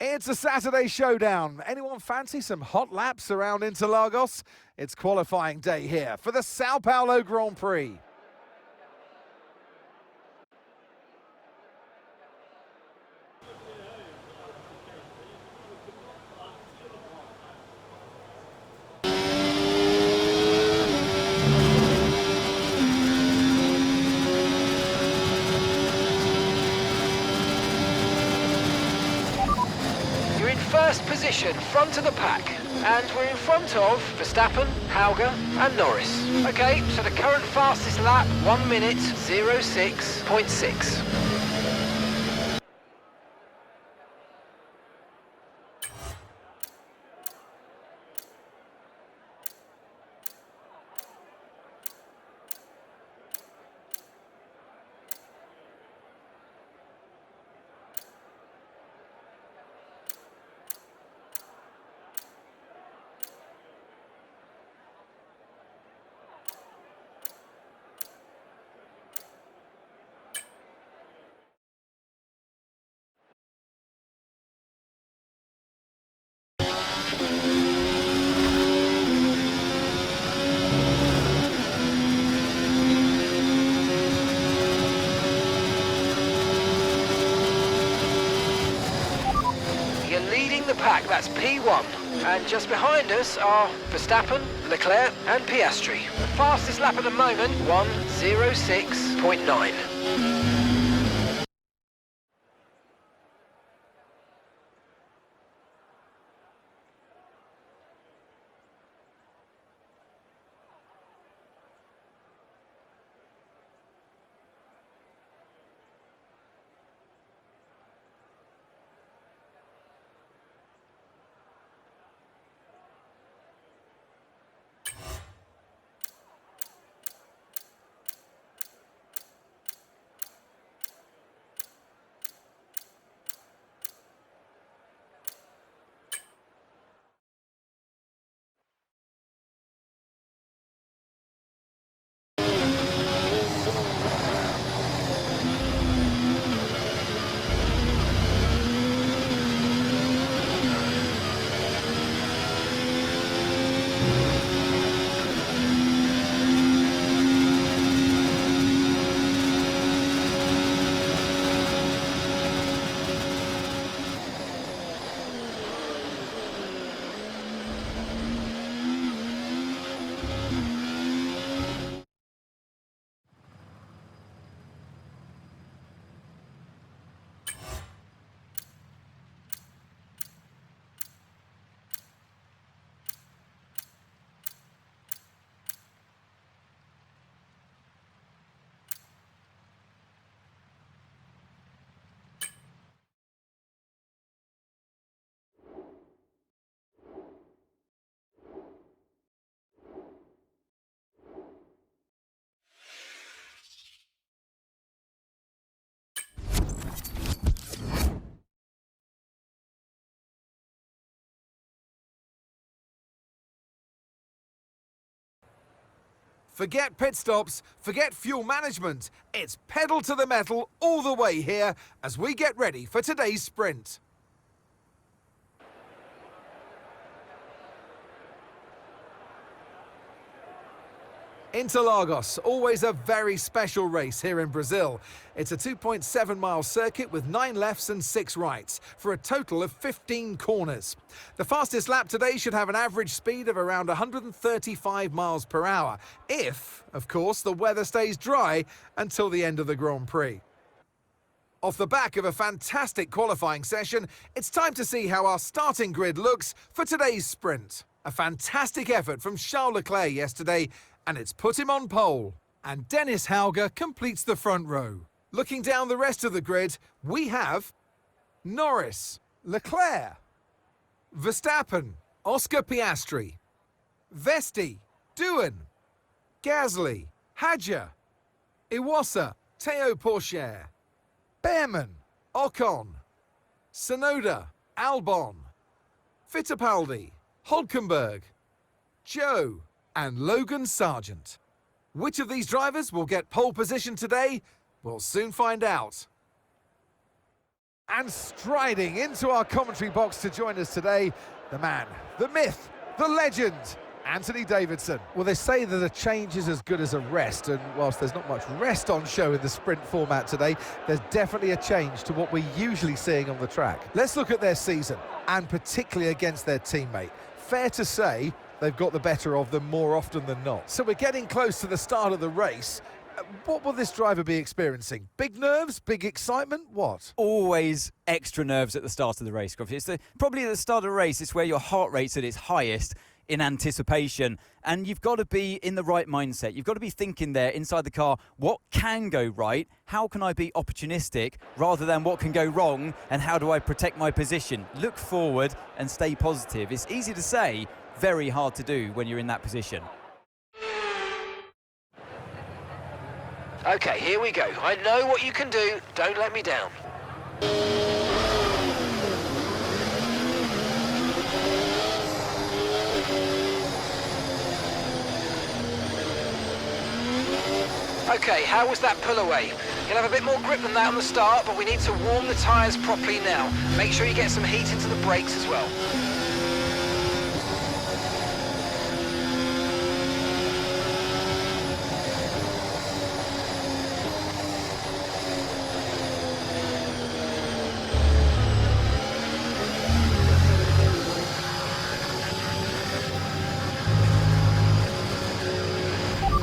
It's a Saturday showdown. Anyone fancy some hot laps around Interlagos? It's qualifying day here for the Sao Paulo Grand Prix. First position, front of the pack, and we're in front of Verstappen, Hadjar and Norris. Okay, so the current fastest lap, 1 minute 06.6. Leading the pack, that's P1. And just behind us are Verstappen, Leclerc and Piastri. The fastest lap at the moment, 1:06.9. Forget pit stops, forget fuel management. It's pedal to the metal all the way here as we get ready for today's sprint. Interlagos, always a very special race here in Brazil. It's a 2.7-mile circuit with 9 lefts and 6 rights, for a total of 15 corners. The fastest lap today should have an average speed of around 135 miles per hour, if, of course, the weather stays dry until the end of the Grand Prix. Off the back of a fantastic qualifying session, it's time to see how our starting grid looks for today's sprint. A fantastic effort from Charles Leclerc yesterday, and it's put him on pole. And Dennis Hauger completes the front row. Looking down the rest of the grid, we have Norris, Leclerc, Verstappen, Oscar Piastri, Vesti, Doohan, Gasly, Hadjar, Iwasa, Théo Pourchaire, Behrman, Ocon, Tsunoda, Albon, Fittipaldi, Hülkenberg, Joe, and Logan Sargent. Which of these drivers will get pole position today? We'll soon find out. And striding into our commentary box to join us today, the man, the myth, the legend, Anthony Davidson. Well, they say that a change is as good as a rest, and whilst there's not much rest on show in the sprint format today, there's definitely a change to what we're usually seeing on the track. Let's look at their season, and particularly against their teammate. Fair to say, they've got the better of them more often than not. So we're getting close to the start of the race. What will this driver be experiencing? Big nerves? Big excitement? What? Always extra nerves at the start of the race, Gruffy. It's probably at the start of the race, it's where your heart rate's at its highest in anticipation. And you've got to be in the right mindset. You've got to be thinking there inside the car, what can go right? How can I be opportunistic rather than what can go wrong? And how do I protect my position? Look forward and stay positive. It's easy to say, very hard to do when you're in that position. Okay, here we go. I know what you can do. Don't let me down. Okay, how was that pull away? You'll have a bit more grip than that on the start, but we need to warm the tyres properly now. Make sure you get some heat into the brakes as well.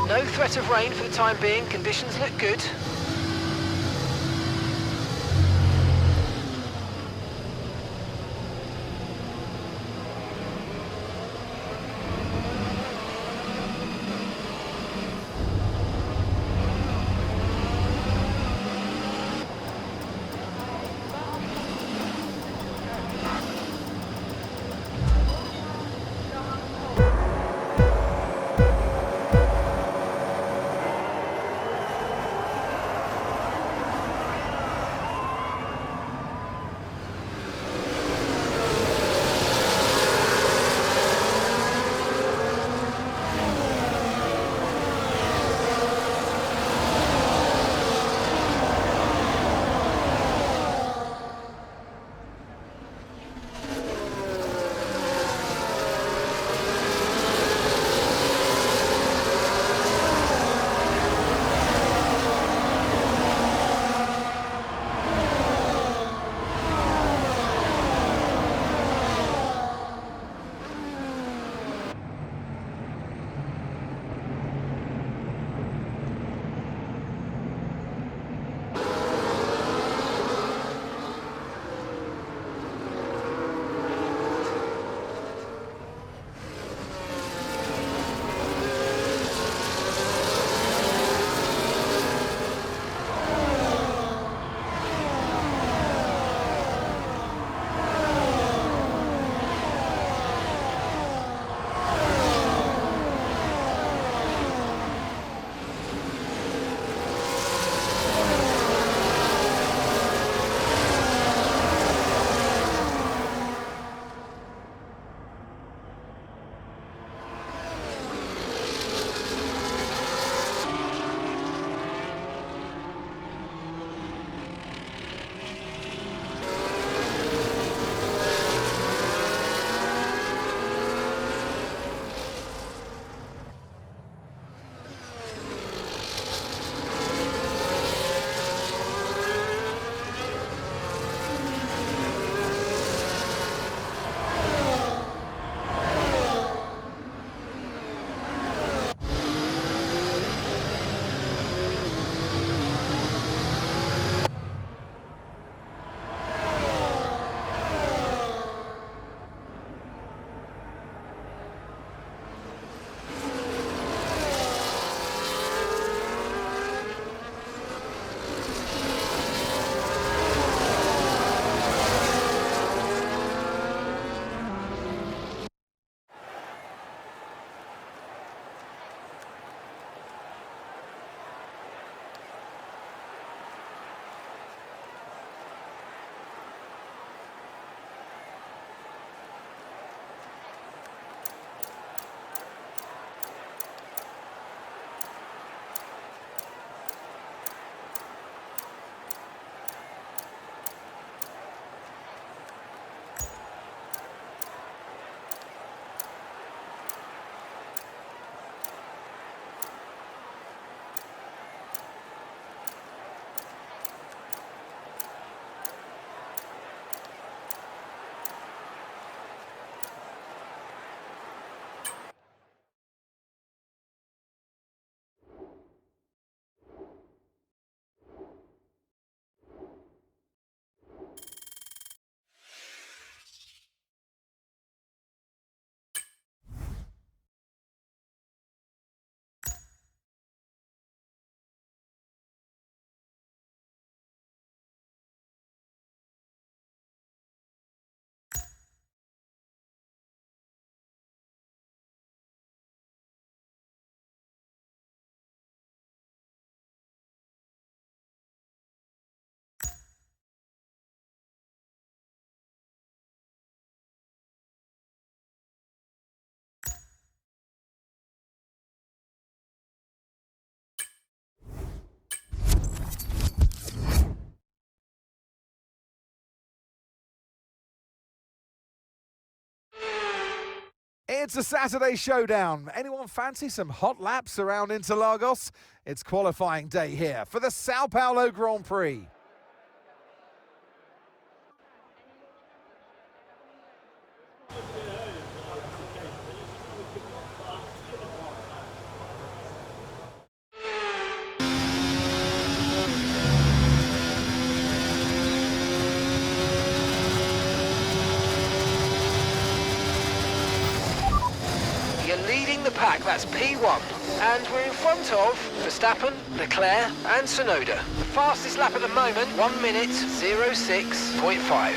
No threat of rain for the time being, conditions look good. It's a Saturday showdown. Anyone fancy some hot laps around Interlagos? It's qualifying day here for the Sao Paulo Grand Prix. You're leading the pack, that's P1. And we're in front of Verstappen, Leclerc and Tsunoda. The fastest lap at the moment, 1 minute 06.5.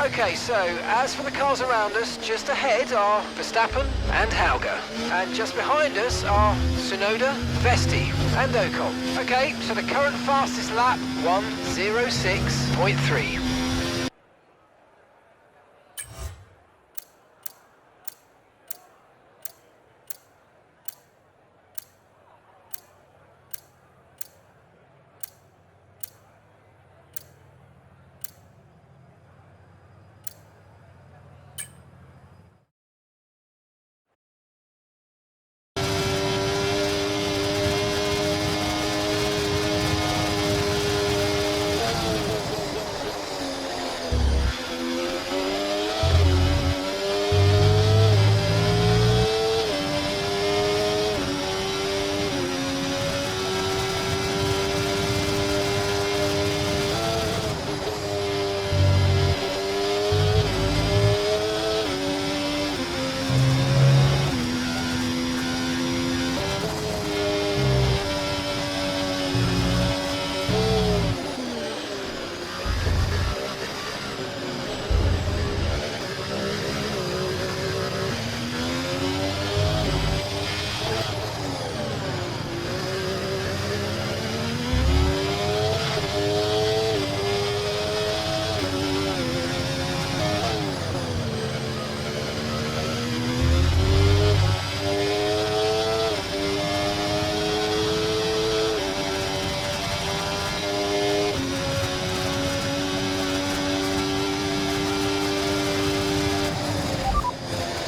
Okay, so as for the cars around us, just ahead are Verstappen and Hauger. And just behind us are Tsunoda, Vesti and Ocon. Okay, so the current fastest lap, 1:06.3.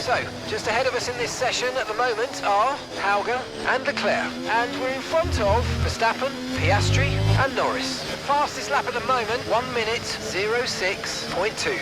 So, just ahead of us in this session at the moment are Hauger and Leclerc. And we're in front of Verstappen, Piastri and Norris. The fastest lap at the moment, 1 minute 06.2.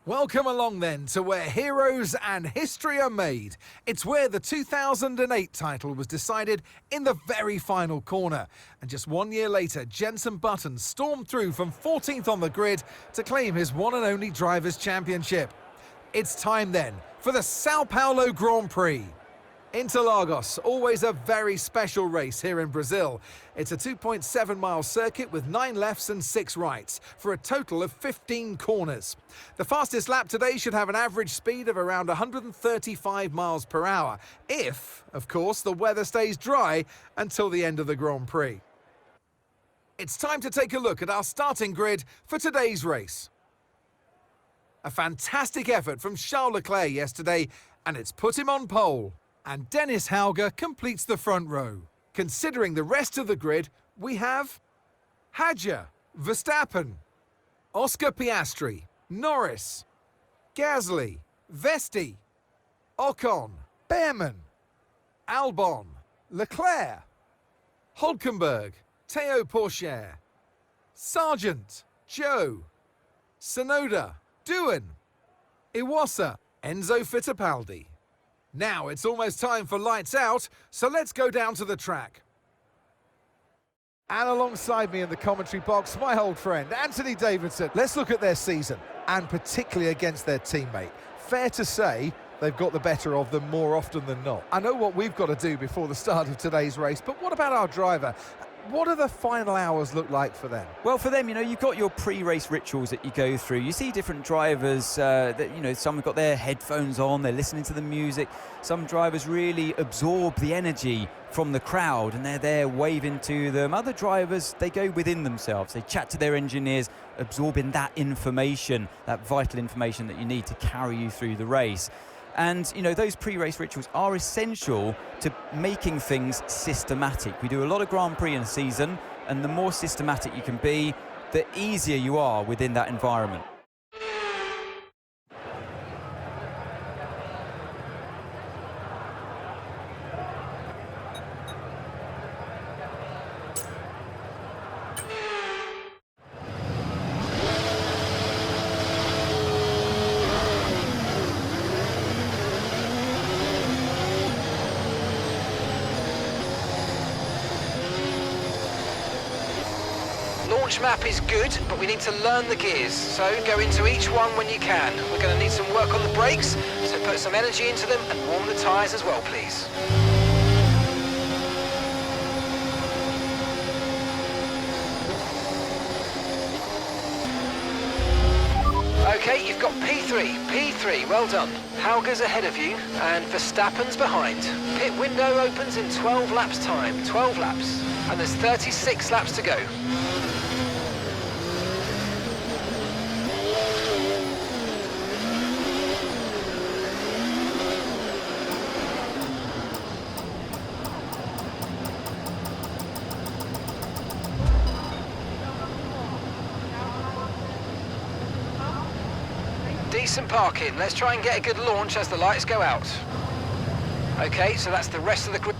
Welcome along then to where heroes and history are made. It's where the 2008 title was decided in the very final corner. And just 1 year later, Jenson Button stormed through from 14th on the grid to claim his one and only Drivers' Championship. It's time then for the Sao Paulo Grand Prix. Interlagos, always a very special race here in Brazil. It's a 2.7-mile circuit with 9 lefts and 6 rights for a total of 15 corners. The fastest lap today should have an average speed of around 135 miles per hour, if, of course, the weather stays dry until the end of the Grand Prix. It's time to take a look at our starting grid for today's race. A fantastic effort from Charles Leclerc yesterday, and it's put him on pole. And Dennis Hauger completes the front row. Considering the rest of the grid, we have Hadjar, Verstappen, Oscar Piastri, Norris, Gasly, Vesti, Ocon, Behrman, Albon, Leclerc, Hulkenberg, Théo Pourchaire, Sargent, Joe, Tsunoda, Doohan, Iwasa, Enzo Fittipaldi. Now it's almost time for lights out, so let's go down to the track. And alongside me in the commentary box, my old friend, Anthony Davidson. Let's look at their season, and particularly against their teammate. Fair to say, they've got the better of them more often than not. I know what we've got to do before the start of today's race, but what about our driver? What do the final hours look like for them? Well, for them, you've got your pre-race rituals that you go through. You see different drivers that, some have got their headphones on, they're listening to the music. Some drivers really absorb the energy from the crowd and they're there waving to them. Other drivers, they go within themselves. They chat to their engineers, absorbing that information, that vital information that you need to carry you through the race. And, those pre-race rituals are essential to making things systematic. We do a lot of Grand Prix in a season, and the more systematic you can be, the easier you are within that environment. Launch map is good, but we need to learn the gears, so go into each one when you can. We're going to need some work on the brakes, so put some energy into them and warm the tyres as well, please. Okay, you've got P3, well done. Hauger's ahead of you, and Verstappen's behind. Pit window opens in 12 laps time, 12 laps, and there's 36 laps to go. Decent parking. Let's try and get a good launch as the lights go out. Okay, so that's the rest of the group.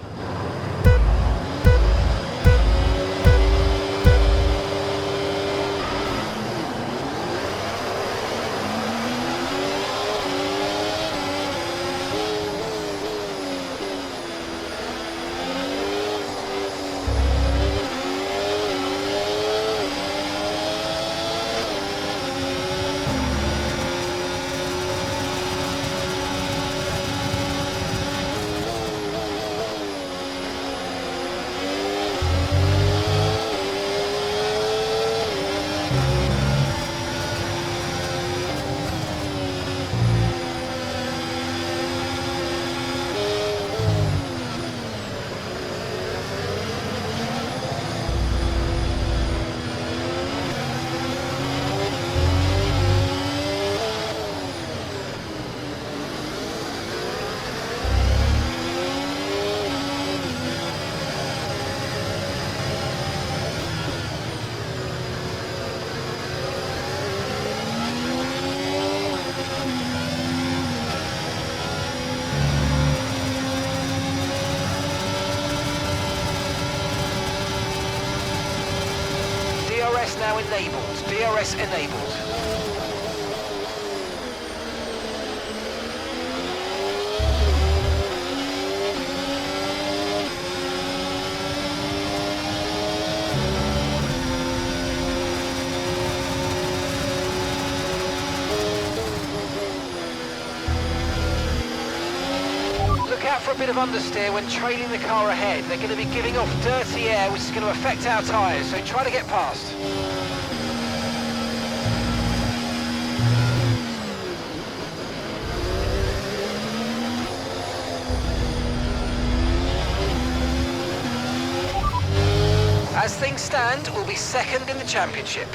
DRS now enabled. DRS enabled. Look out for a bit of understeer when trailing the car ahead. They're going to be giving off dirty air, which is going to affect our tyres, so try to get past. As things stand, we'll be second in the championship.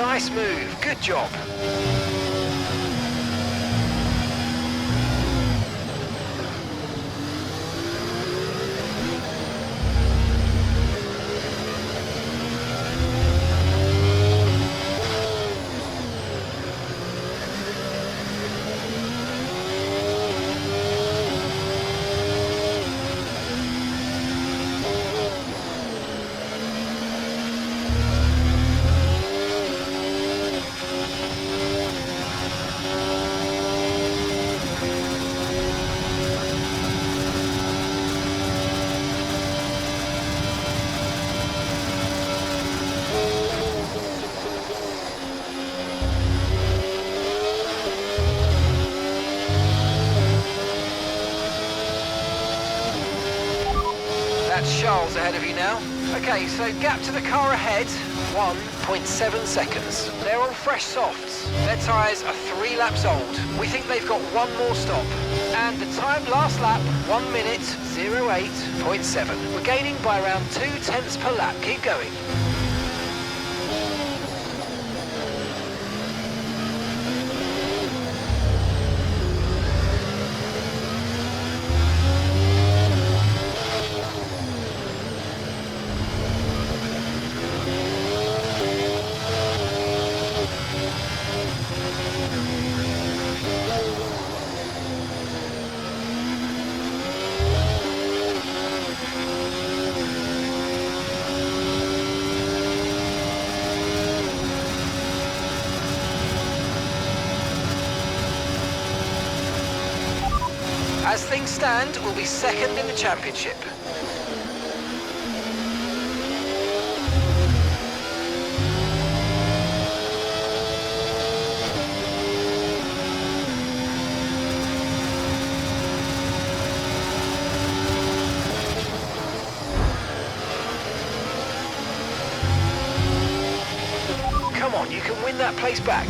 Nice move, good job. That's Charles ahead of you now. Okay, so gap to the car ahead, 1.7 seconds. They're on fresh softs. Their tyres are 3 laps old. We think they've got one more stop. And the time last lap, 1 minute, 08.7. We're gaining by around 0.2 per lap. Keep going. As things stand, we'll be second in the championship. Come on, you can win that place back.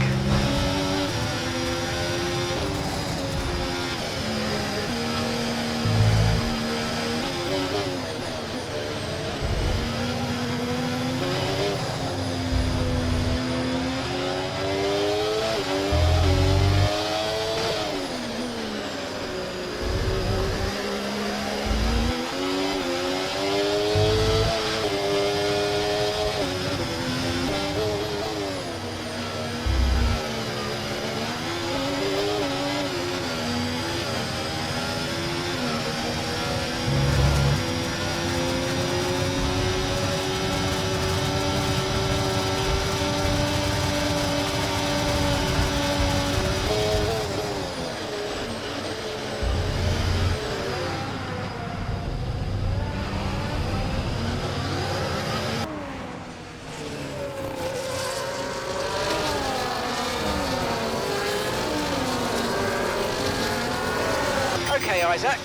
Okay, Isack,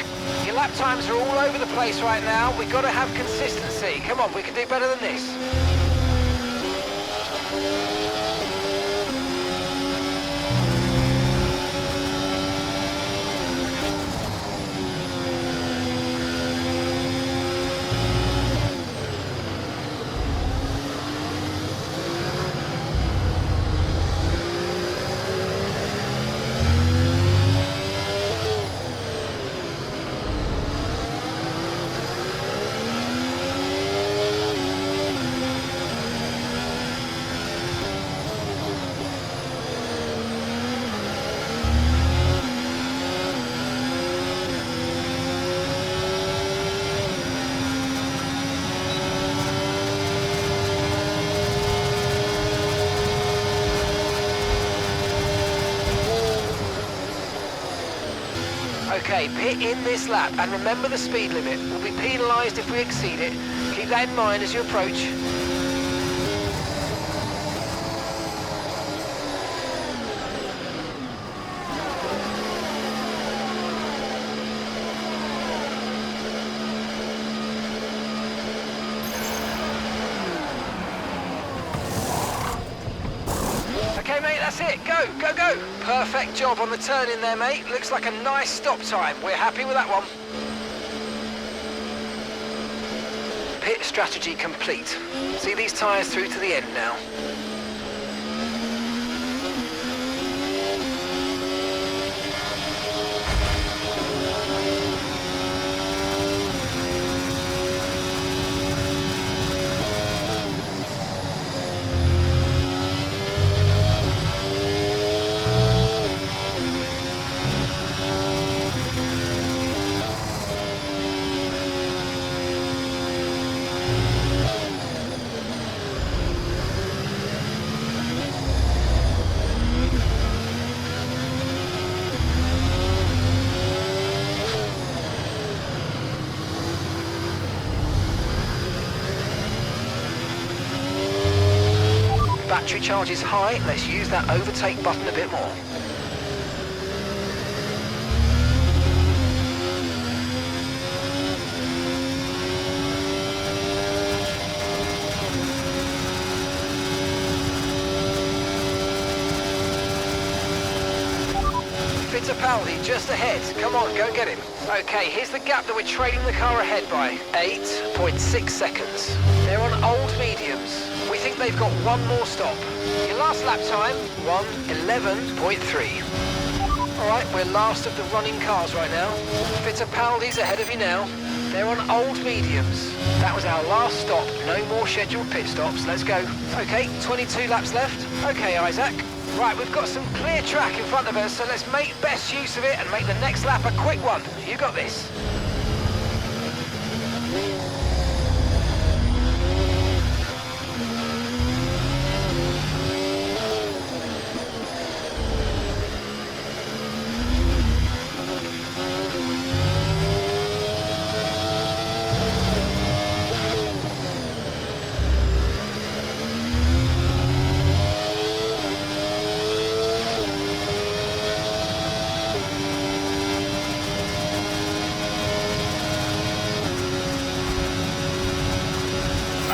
your lap times are all over the place right now. We've got to have consistency. Come on, we can do better than this. Okay, pit in this lap and remember the speed limit. We'll be penalised if we exceed it. Keep that in mind as you approach. Okay, mate, that's it. Go, go, go. Perfect job on the turn in there, mate. Looks like a nice stop time. We're happy with that one. Pit strategy complete. See these tyres through to the end now. Battery charge is high, let's use that overtake button a bit more. Fittipaldi just ahead. Come on, go get him. Okay, here's the gap that we're trailing the car ahead by. 8.6 seconds. They're on old mediums. We think they've got one more stop. Your last lap time, 1:11.3. Alright, we're last of the running cars right now. Fittipaldi's ahead of you now. They're on old mediums. That was our last stop. No more scheduled pit stops. Let's go. Okay, 22 laps left. Okay, Isack. Right, we've got some clear track in front of us, so let's make best use of it and make the next lap a quick one. You got this.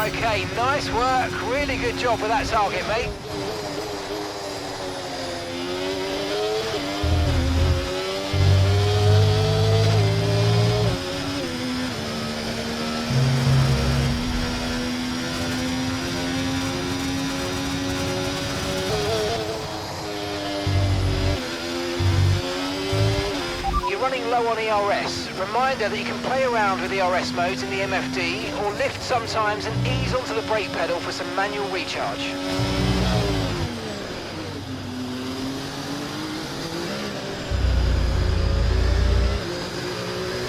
Okay, nice work. Really good job with that target, mate. Running low on ERS. Reminder that you can play around with ERS modes in the MFD or lift sometimes and ease onto the brake pedal for some manual recharge.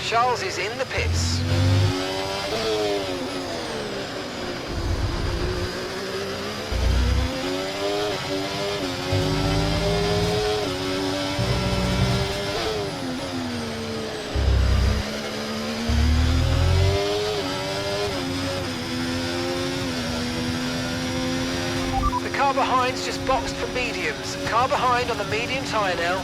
Charles is in the pits. Car behind's just boxed for mediums. Car behind on the medium tyre now.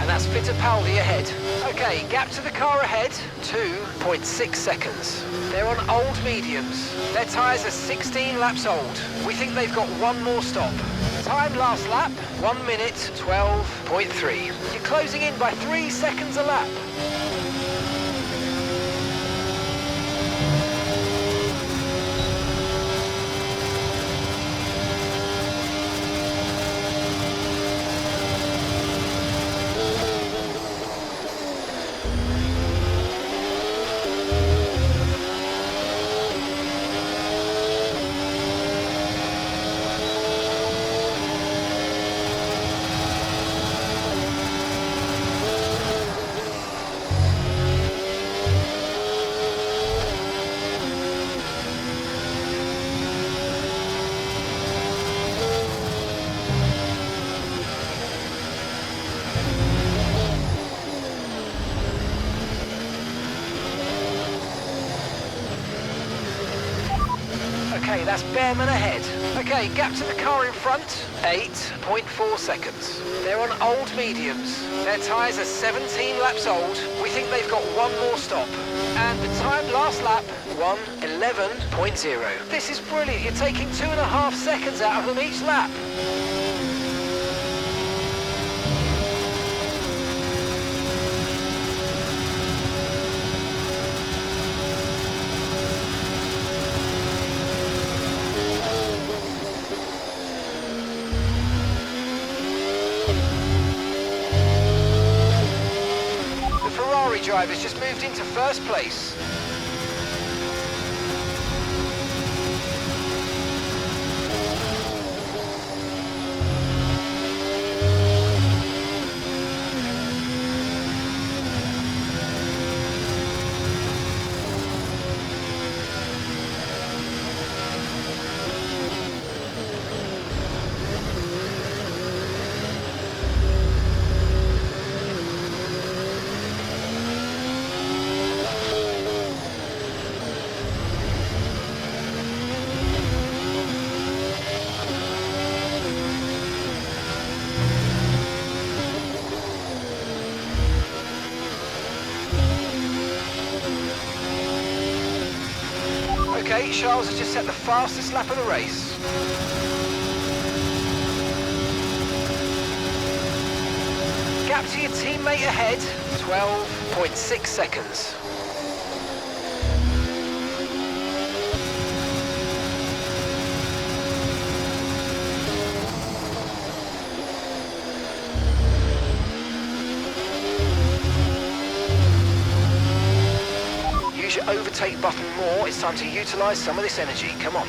That's Fittipaldi ahead. Okay, gap to the car ahead, 2.6 seconds. They're on old mediums. Their tyres are 16 laps old. We think they've got one more stop. Time last lap, 1:12.3. You're closing in by 3 seconds a lap. Okay, that's Behrman ahead. Okay, gap to the car in front, 8.4 seconds. They're on old mediums. Their tyres are 17 laps old. We think they've got one more stop. And the time last lap, 1:11.0. This is brilliant. You're taking 2.5 seconds out of them each lap. driver's just moved into first place. Okay, Charles has just set the fastest lap of the race. Gap to your teammate ahead, 12.6 seconds. Use your overtake button more. It's time to utilise some of this energy. Come on.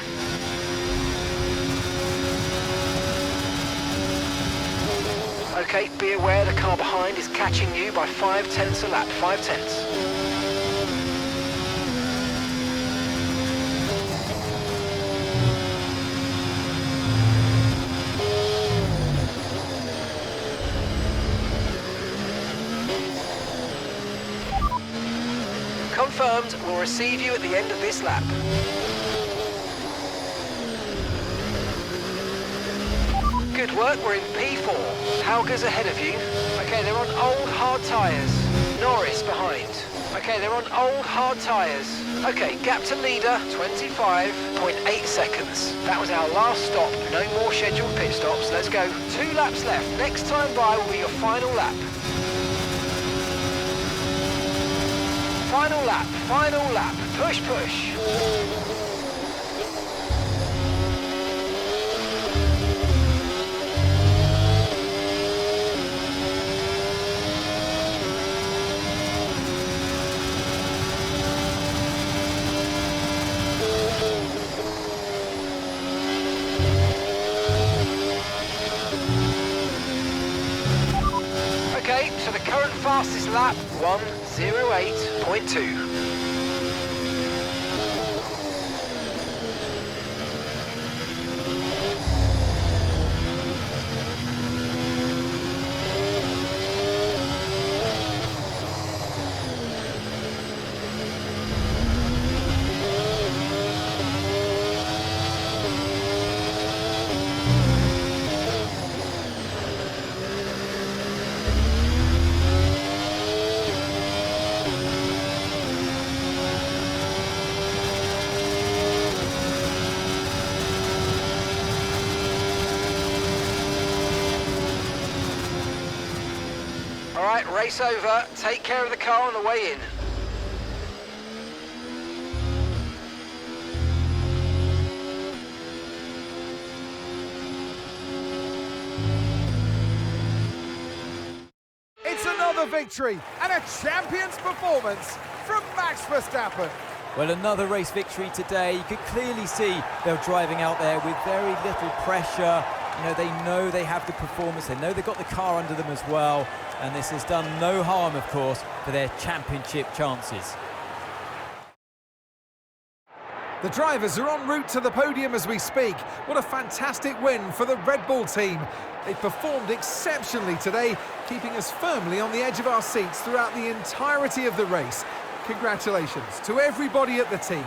Okay, be aware the car behind is catching you by 5/10 a lap. 5/10. Confirmed, we'll receive you at the end of this lap. Good work, we're in P4. Hauger's ahead of you. Okay, they're on old hard tyres. Norris behind. Okay, they're on old hard tyres. Okay, gap to leader, 25.8 seconds. That was our last stop. No more scheduled pit stops. Let's go. 2 laps left. Next time by will be your final lap. Final lap, final lap. Push, push. Okay, so the current fastest lap, 1:08.2. All right, race over. Take care of the car on the way in. It's another victory and a champion's performance from Max Verstappen. Well, another race victory today. You could clearly see they're driving out there with very little pressure. You know they have the performance, they know they've got the car under them as well, and this has done no harm, of course, for their championship chances. The drivers are en route to the podium as we speak. What a fantastic win for the Red Bull team. They performed exceptionally today, keeping us firmly on the edge of our seats throughout the entirety of the race. Congratulations to everybody at the team.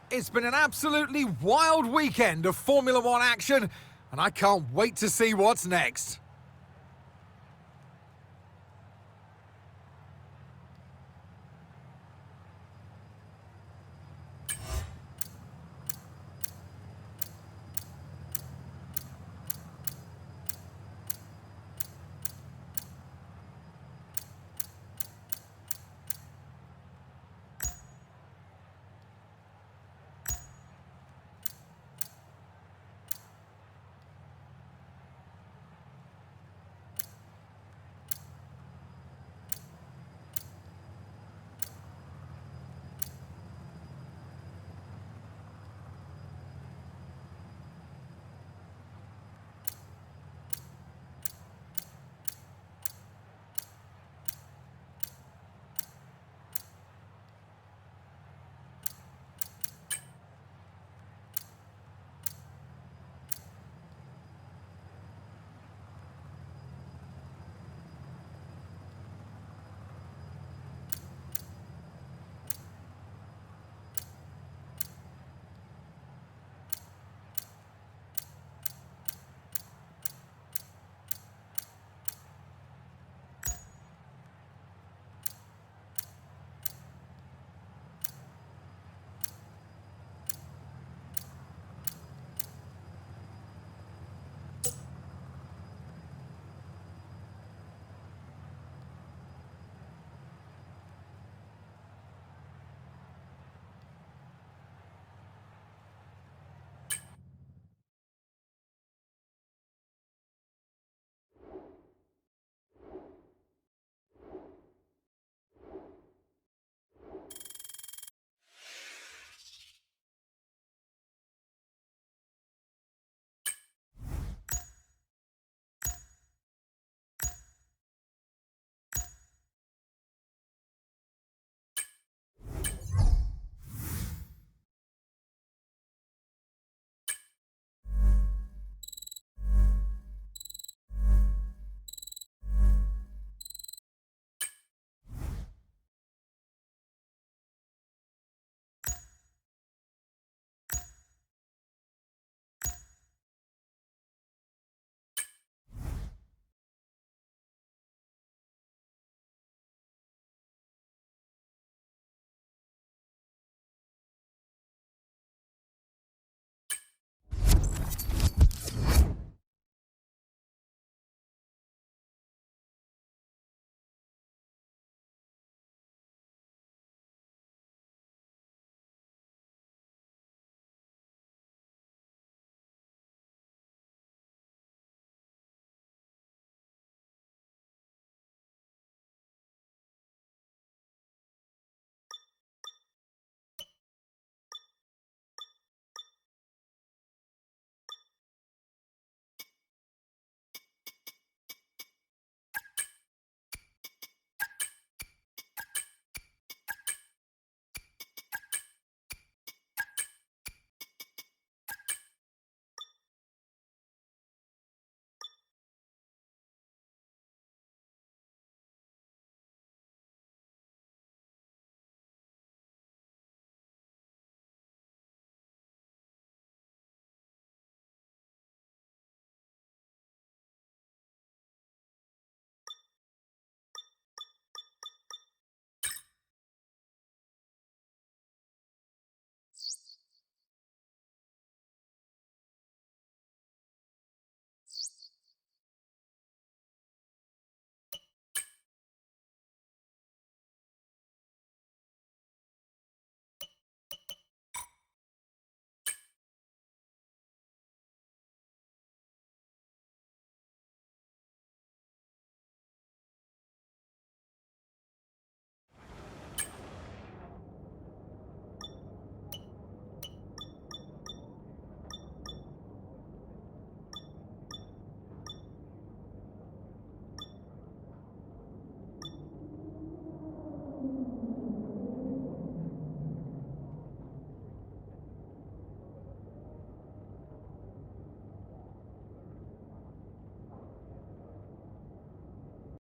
It's been an absolutely wild weekend of Formula One action, and I can't wait to see what's next.